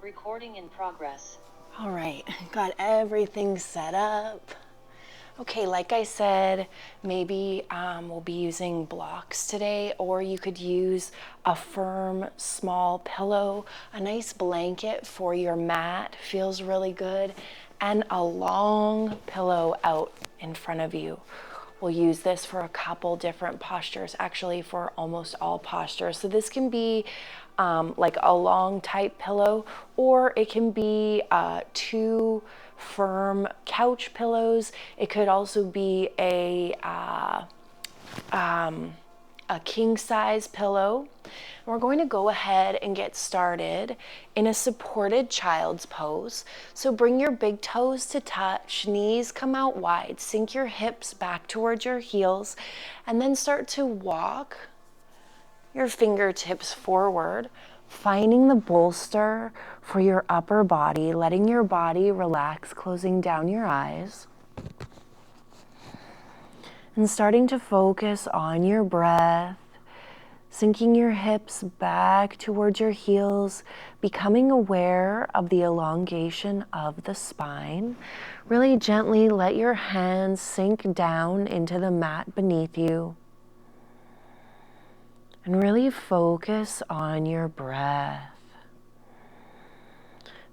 Recording in progress. All right, got everything set up. Okay, like I said, maybe we'll be using blocks today, or you could use a firm, small pillow, a nice blanket for your mat, feels really good, and a long pillow out in front of you. We'll use this for a couple different postures, actually for almost all postures. So this can be like a long type pillow, or it can be two firm couch pillows. It could also be a king size pillow. We're going to go ahead and get started in a supported child's pose. So bring your big toes to touch, knees come out wide, sink your hips back towards your heels, and then start to walk your fingertips forward, finding the bolster for your upper body, letting your body relax, closing down your eyes, and starting to focus on your breath, sinking your hips back towards your heels, becoming aware of the elongation of the spine. Really gently let your hands sink down into the mat beneath you. And really focus on your breath.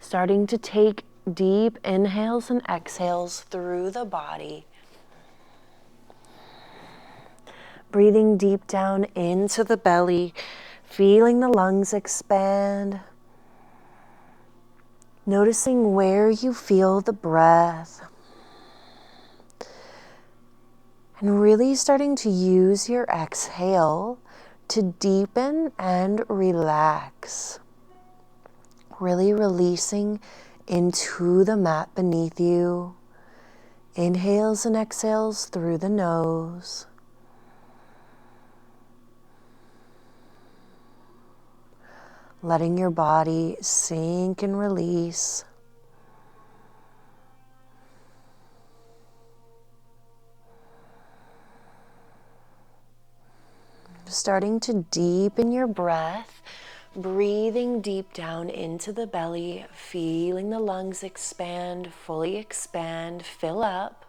Starting to take deep inhales and exhales through the body. Breathing deep down into the belly, feeling the lungs expand. Noticing where you feel the breath. And really starting to use your exhale to deepen and relax. Really releasing into the mat beneath you. Inhales and exhales through the nose. Letting your body sink and release. Starting to deepen your breath, breathing deep down into the belly, feeling the lungs expand, fully expand, fill up.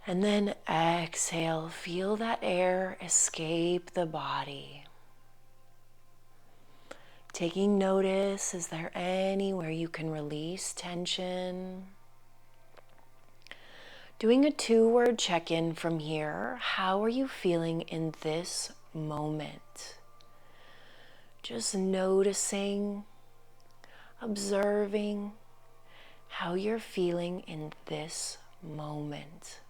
And then exhale, feel that air escape the body. Taking notice, is there anywhere you can release tension? Doing a 2-word check-in from here. How are you feeling in this moment? Just noticing, observing how you're feeling in this moment.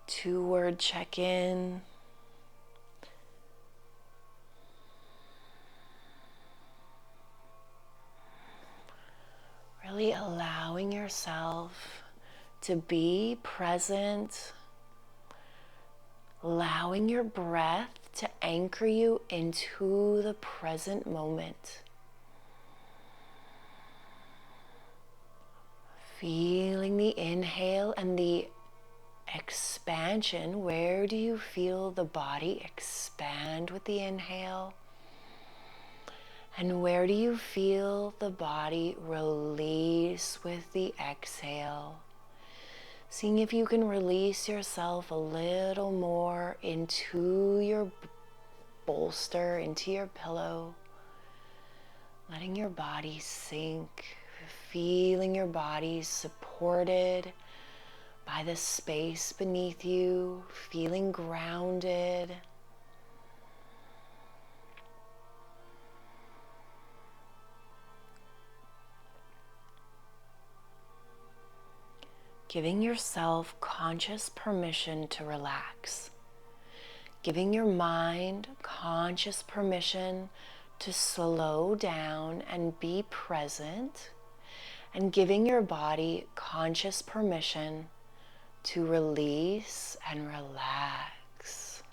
2-word check-in. Really allowing yourself to be present, allowing your breath to anchor you into the present moment. Feeling the inhale and the expansion. Where do you feel the body expand with the inhale? And where do you feel the body release with the exhale? Seeing if you can release yourself a little more into your bolster, into your pillow. Letting your body sink, feeling your body supported by the space beneath you, feeling grounded. Giving yourself conscious permission to relax. Giving your mind conscious permission to slow down and be present. And giving your body conscious permission to release and relax.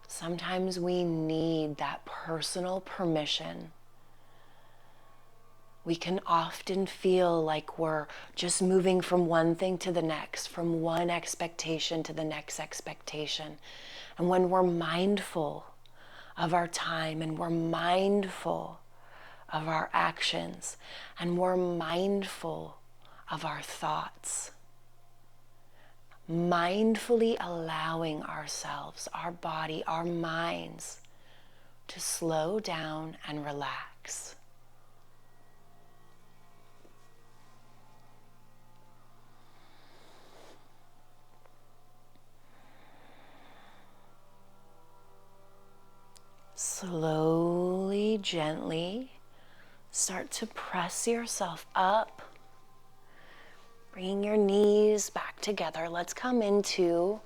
Sometimes we need that personal permission. We can often feel like we're just moving from one thing to the next, from one expectation to the next expectation. And when we're mindful of our time, and we're mindful of our actions, and we're mindful of our thoughts. Mindfully allowing ourselves, our body, our minds to slow down and relax. Slowly, gently, start to press yourself up, bringing your knees back together. Let's come into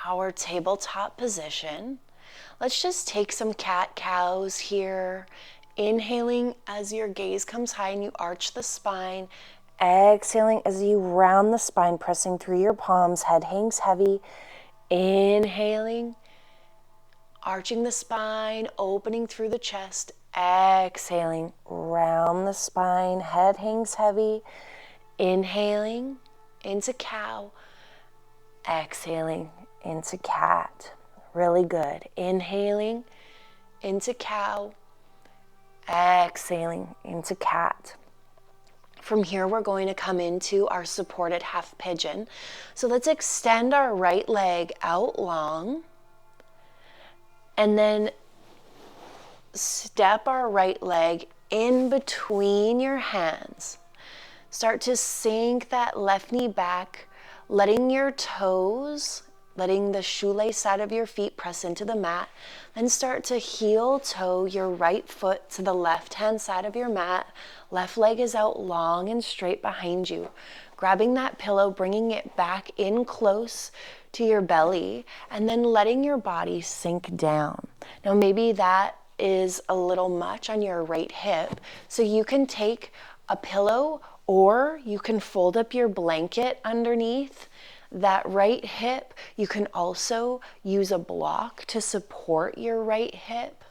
our tabletop position. Let's just take some cat-cows here. Inhaling as your gaze comes high and you arch the spine. Exhaling as you round the spine, pressing through your palms, head hangs heavy. Inhaling, arching the spine, opening through the chest. Exhaling, round the spine, head hangs heavy. Inhaling into cow. Exhaling into cat. Really good. Inhaling into cow. Exhaling into cat. From here, we're going to come into our supported half pigeon. So let's extend our right leg out long. And then step our right leg in between your hands. Start to sink that left knee back, letting your toes, letting the shoelace side of your feet press into the mat. Then start to heel toe your right foot to the left hand side of your mat. Left leg is out long and straight behind you. Grabbing that pillow, bringing it back in close to your belly, and then letting your body sink down. Now maybe that is a little much on your right hip, so you can take a pillow or you can fold up your blanket underneath that right hip. You can also use a block to support your right hip.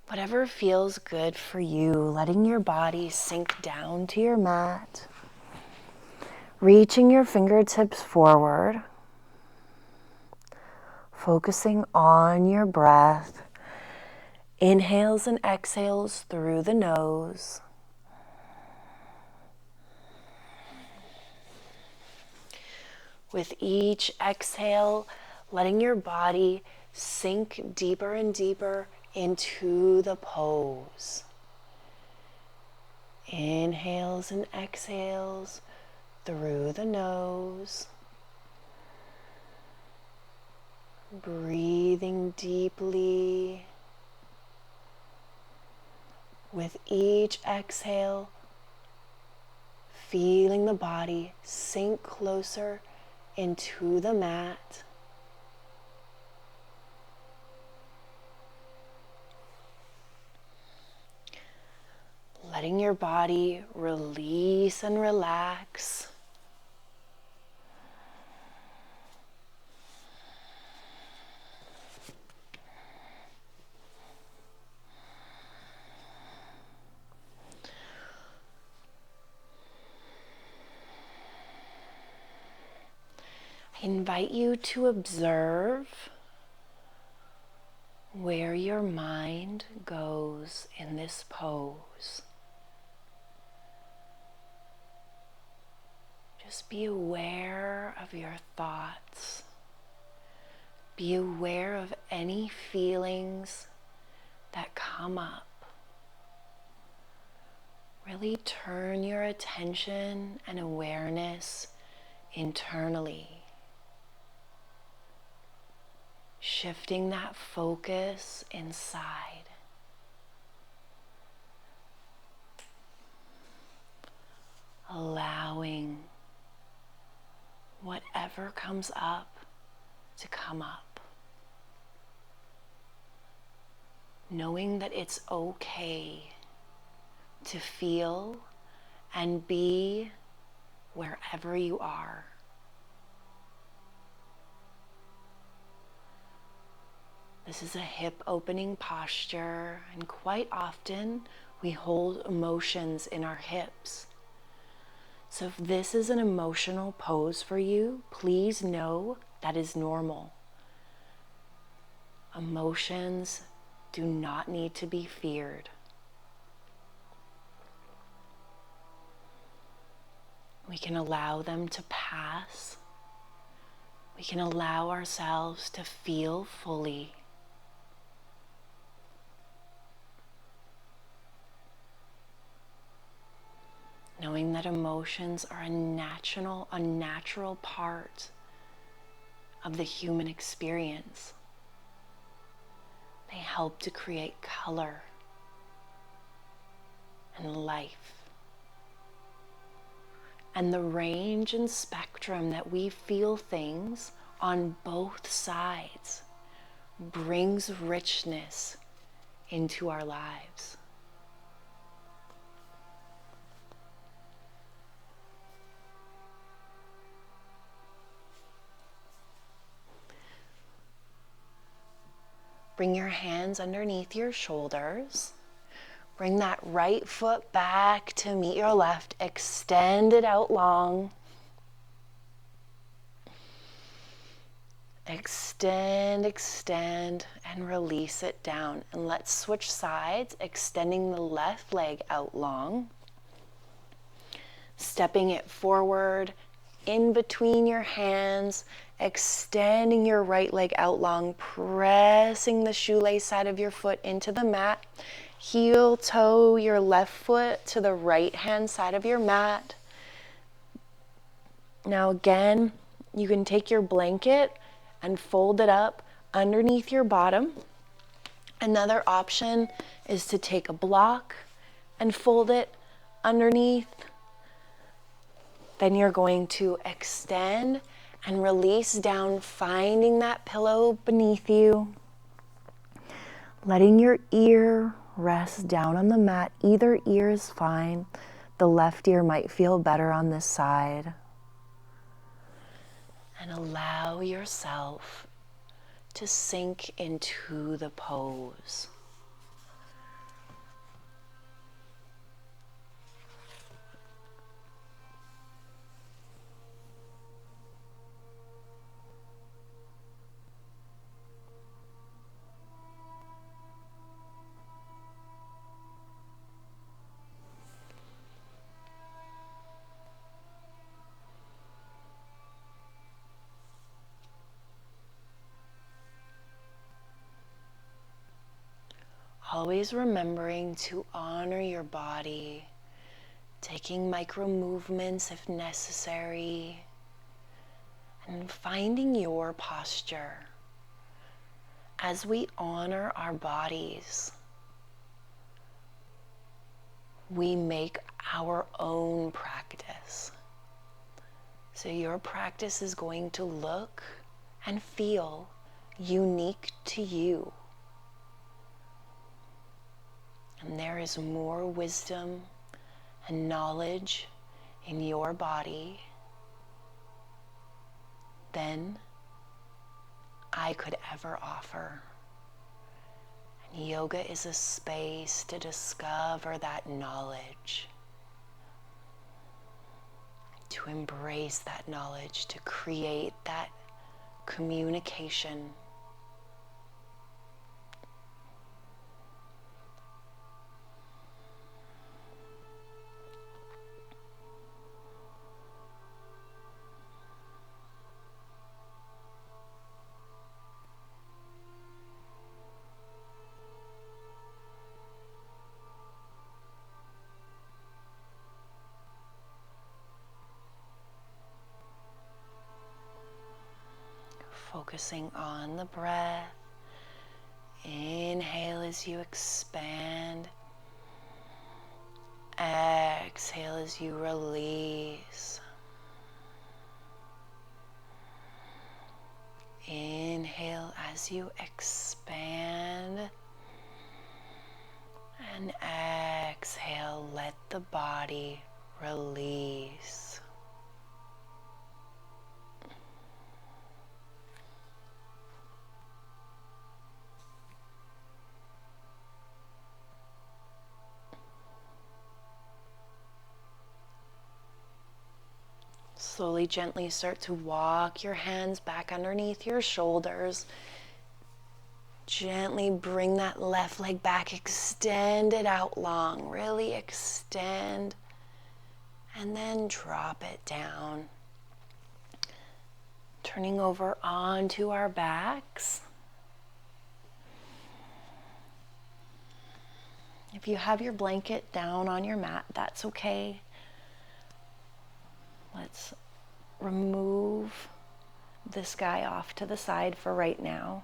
Whatever feels good for you, letting your body sink down to your mat. Reaching your fingertips forward. Focusing on your breath. Inhales and exhales through the nose. With each exhale, letting your body sink deeper and deeper into the pose. Inhales and exhales through the nose. Breathing deeply. With each exhale, feeling the body sink closer into the mat. Letting your body release and relax. I invite you to observe where your mind goes in this pose. Just be aware of your thoughts. Be aware of any feelings that come up. Really turn your attention and awareness internally. Shifting that focus inside. Allowing whatever comes up to come up. Knowing that it's okay to feel and be wherever you are. This is a hip opening posture, and quite often we hold emotions in our hips. So if this is an emotional pose for you, please know that is normal. Emotions do not need to be feared. We can allow them to pass. We can allow ourselves to feel fully. Knowing that emotions are a natural part of the human experience. They help to create color and life. And the range and spectrum that we feel things on both sides brings richness into our lives. Bring your hands underneath your shoulders. Bring that right foot back to meet your left. Extend it out long. Extend, extend, and release it down. And let's switch sides, extending the left leg out long. Stepping it forward, in between your hands, extending your right leg out long, pressing the shoelace side of your foot into the mat. Heel toe your left foot to the right hand side of your mat. Now again, you can take your blanket and fold it up underneath your bottom. Another option is to take a block and fold it underneath. Then you're going to extend and release down, finding that pillow beneath you. Letting your ear rest down on the mat. Either ear is fine. The left ear might feel better on this side. And allow yourself to sink into the pose. Always remembering to honor your body, taking micro movements if necessary, and finding your posture. As we honor our bodies, we make our own practice. So your practice is going to look and feel unique to you. And there is more wisdom and knowledge in your body than I could ever offer. And yoga is a space to discover that knowledge, to embrace that knowledge, to create that communication. Focusing on the breath. Inhale as you expand. Exhale as you release. Inhale as you expand. And exhale, let the body release. Slowly, gently start to walk your hands back underneath your shoulders. Gently bring that left leg back, extend it out long, really extend, and then drop it down. Turning over onto our backs. If you have your blanket down on your mat, that's okay. Let's remove this guy off to the side for right now.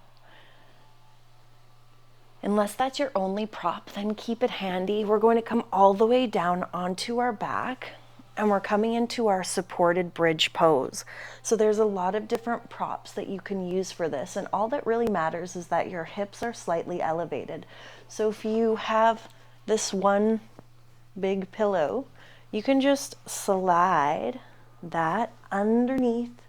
Unless that's your only prop, then keep it handy. We're going to come all the way down onto our back, and we're coming into our supported bridge pose. So there's a lot of different props that you can use for this, and all that really matters is that your hips are slightly elevated. So if you have this one big pillow, you can just slide that underneath.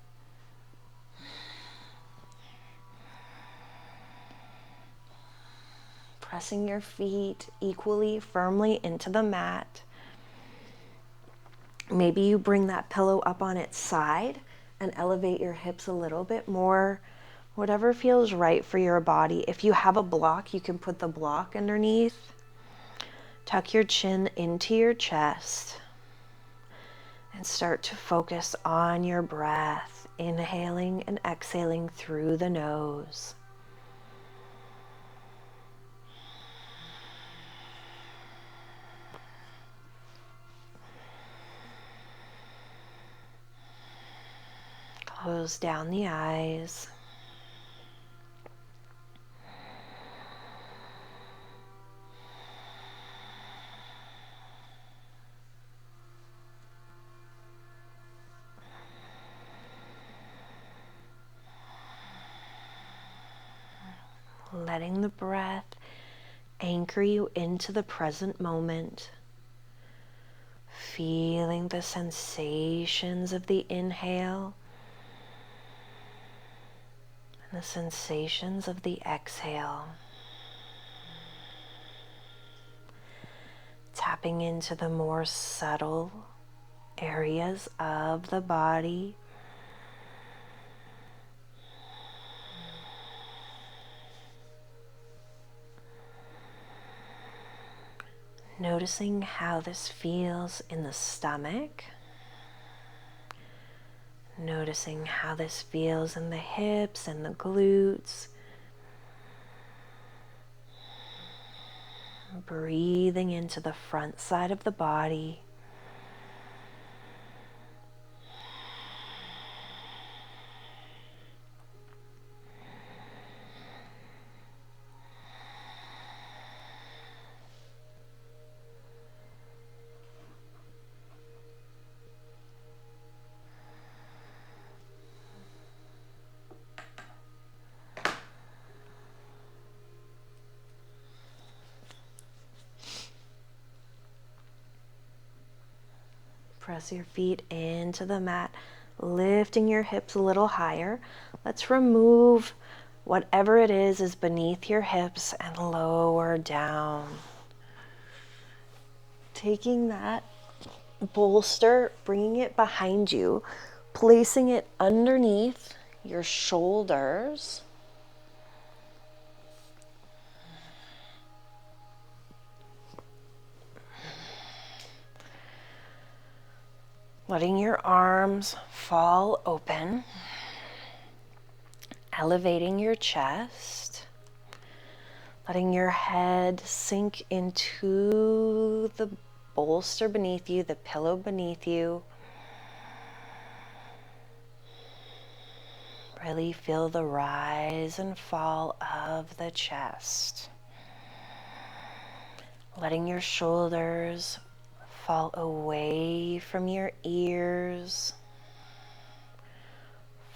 Pressing your feet equally firmly into the mat. Maybe you bring that pillow up on its side and elevate your hips a little bit more. Whatever feels right for your body. If you have a block, you can put the block underneath. Tuck your chin into your chest and start to focus on your breath, inhaling and exhaling through the nose. Close down the eyes. Letting the breath anchor you into the present moment. Feeling the sensations of the inhale and the sensations of the exhale. Tapping into the more subtle areas of the body. Noticing how this feels in the stomach. Noticing how this feels in the hips and the glutes. Breathing into the front side of the body. Press your feet into the mat, lifting your hips a little higher. Let's remove whatever it is beneath your hips and lower down. Taking that bolster, bringing it behind you, placing it underneath your shoulders. Letting your arms fall open, elevating your chest, letting your head sink into the bolster beneath you, the pillow beneath you. Really feel the rise and fall of the chest. Letting your shoulders fall away from your ears,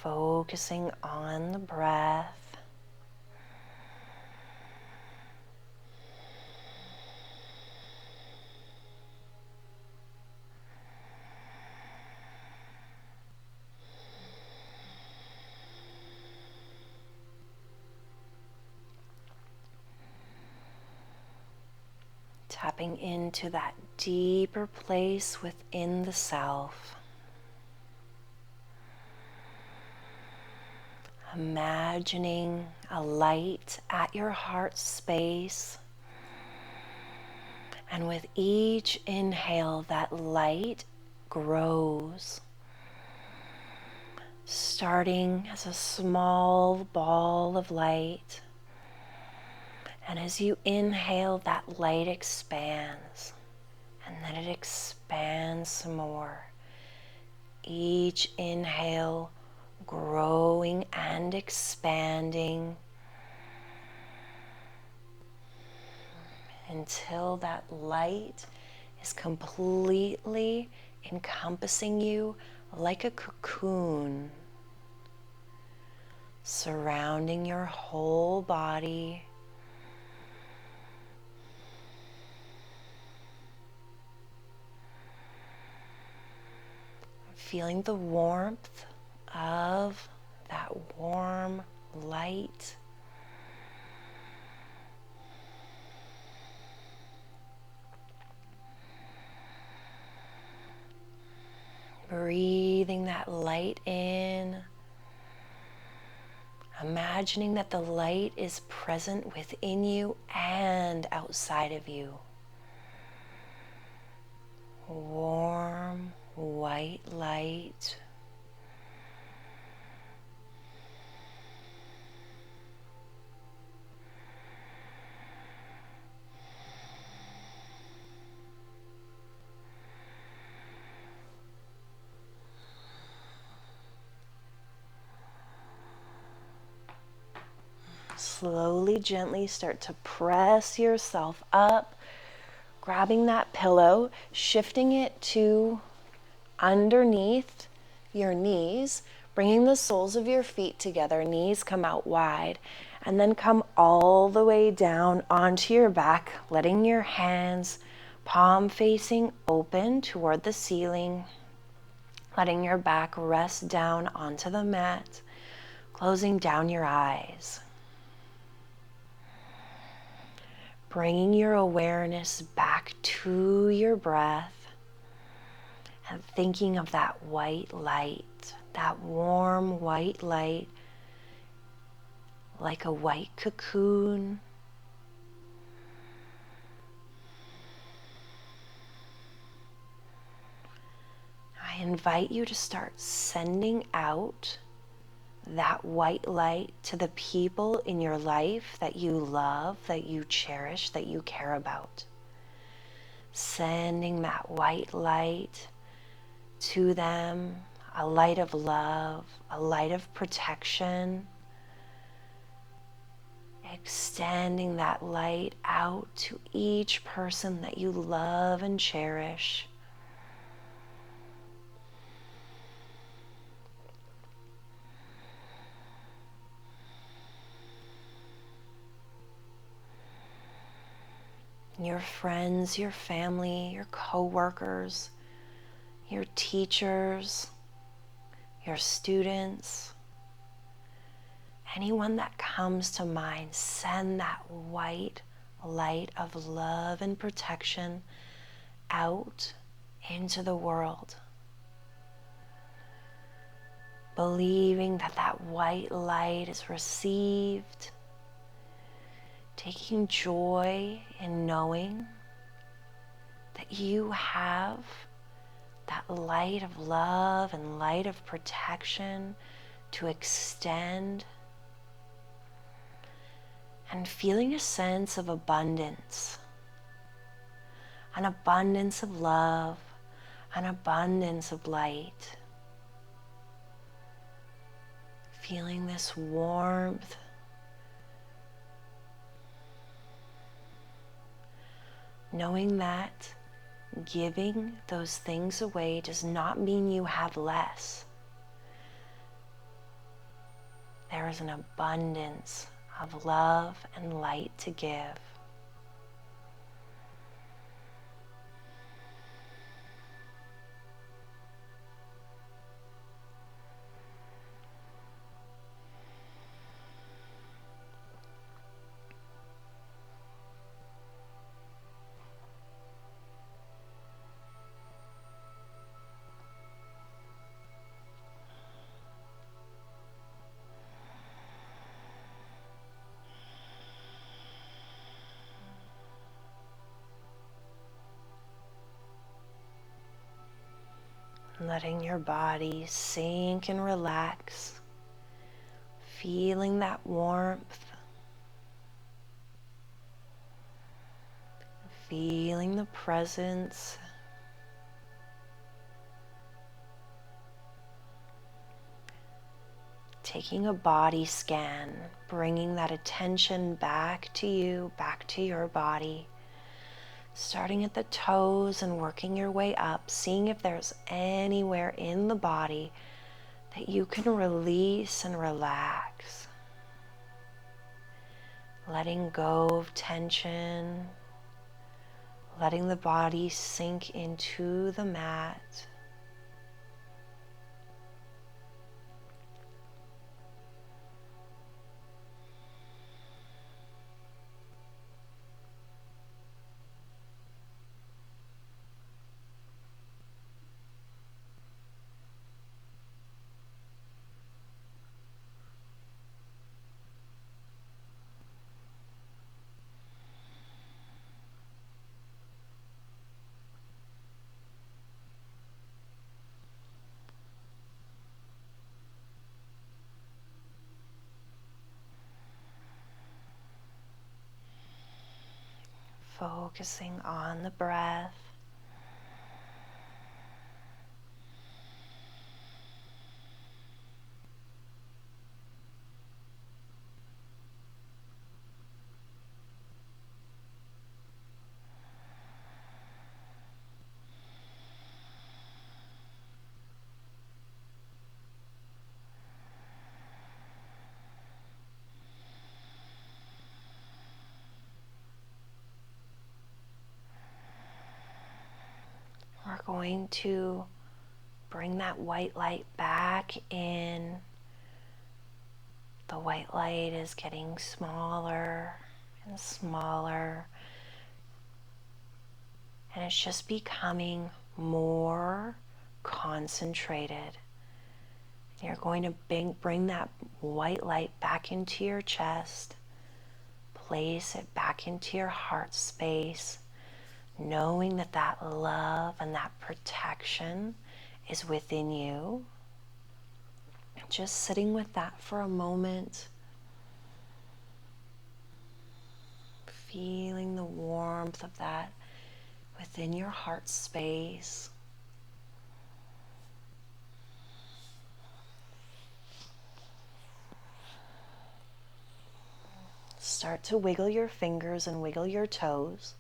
focusing on the breath. Tapping into that deeper place within the self. imagining a light at your heart space. And with each inhale, that light grows, starting as a small ball of light. And as you inhale, that light expands, and then it expands some more. Each inhale growing and expanding until that light is completely encompassing you like a cocoon, surrounding your whole body. Feeling the warmth of that warm light. Breathing that light in. Imagining that the light is present within you and outside of you. Warm, white light. Slowly, gently start to press yourself up, grabbing that pillow, shifting it to underneath your knees, bringing the soles of your feet together, knees come out wide, and then come all the way down onto your back, letting your hands palm facing open toward the ceiling, letting your back rest down onto the mat, closing down your eyes. Bringing your awareness back to your breath and thinking of that white light, that warm white light, like a white cocoon. I invite you to start sending out that white light to the people in your life that you love, that you cherish, that you care about. Sending that white light to them, a light of love, a light of protection. Extending that light out to each person that you love and cherish. Your friends, your family, your co-workers, your teachers, your students, anyone that comes to mind, send that white light of love and protection out into the world. Believing that that white light is received, taking joy in knowing that you have that light of love and light of protection to extend, and feeling a sense of abundance, an abundance of love, an abundance of light. Feeling this warmth, knowing that giving those things away does not mean you have less. There is an abundance of love and light to give. Letting your body sink and relax, feeling that warmth, feeling the presence. Taking a body scan, bringing that attention back to you, back to your body. Starting at the toes and working your way up, seeing if there's anywhere in the body that you can release and relax. Letting go of tension, letting the body sink into the mat. Focusing on the breath. We're going to bring that white light back in. The white light is getting smaller and smaller, and it's just becoming more concentrated. You're going to bring that white light back into your chest, place it back into your heart space, knowing that that love and that protection is within you. Just sitting with that for a moment, feeling the warmth of that within your heart space. Start to wiggle your fingers and wiggle your toes,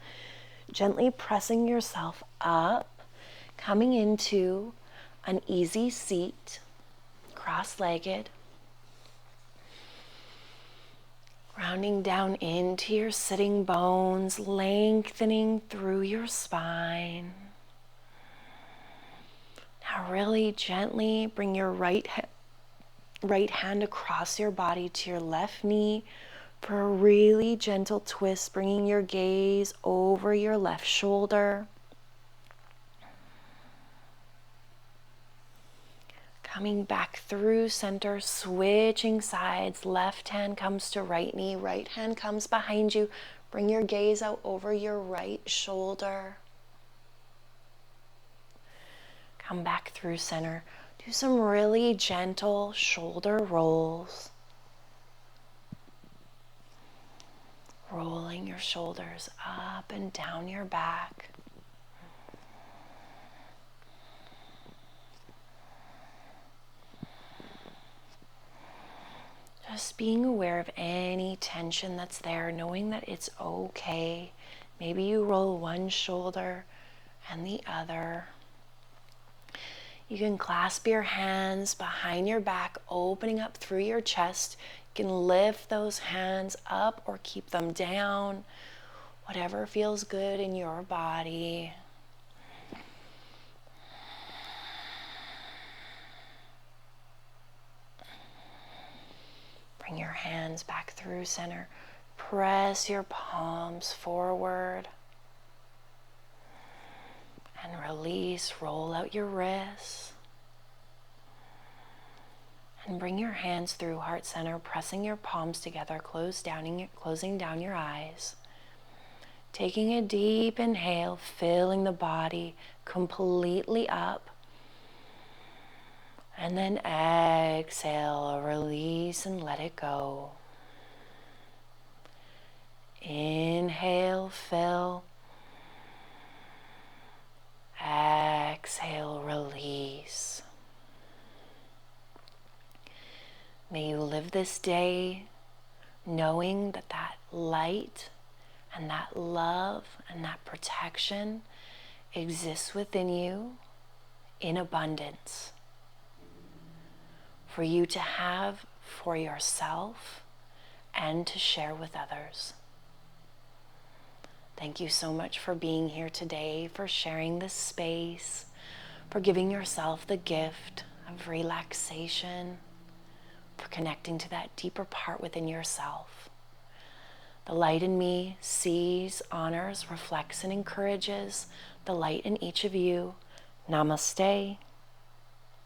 gently pressing yourself up, coming into an easy seat, cross-legged, rounding down into your sitting bones, lengthening through your spine. Now really gently bring your right hand across your body to your left knee for a really gentle twist, bringing your gaze over your left shoulder. Coming back through center, switching sides. Left hand comes to right knee, right hand comes behind you. Bring your gaze out over your right shoulder. Come back through center. Do some really gentle shoulder rolls. Rolling your shoulders up and down your back. Just being aware of any tension that's there, knowing that it's okay. Maybe you roll one shoulder and the other. You can clasp your hands behind your back, opening up through your chest. You can lift those hands up or keep them down, whatever feels good in your body. Bring your hands back through center. Press your palms forward. And release, roll out your wrists. And bring your hands through heart center, pressing your palms together, closing down your eyes. Taking a deep inhale, filling the body completely up. And then exhale, release and let it go. Inhale, fill. Exhale, release. May you live this day knowing that that light and that love and that protection exists within you in abundance for you to have for yourself and to share with others. Thank you so much for being here today, for sharing this space, for giving yourself the gift of relaxation, for connecting to that deeper part within yourself. The light in me sees, honors, reflects, and encourages the light in each of you. Namaste.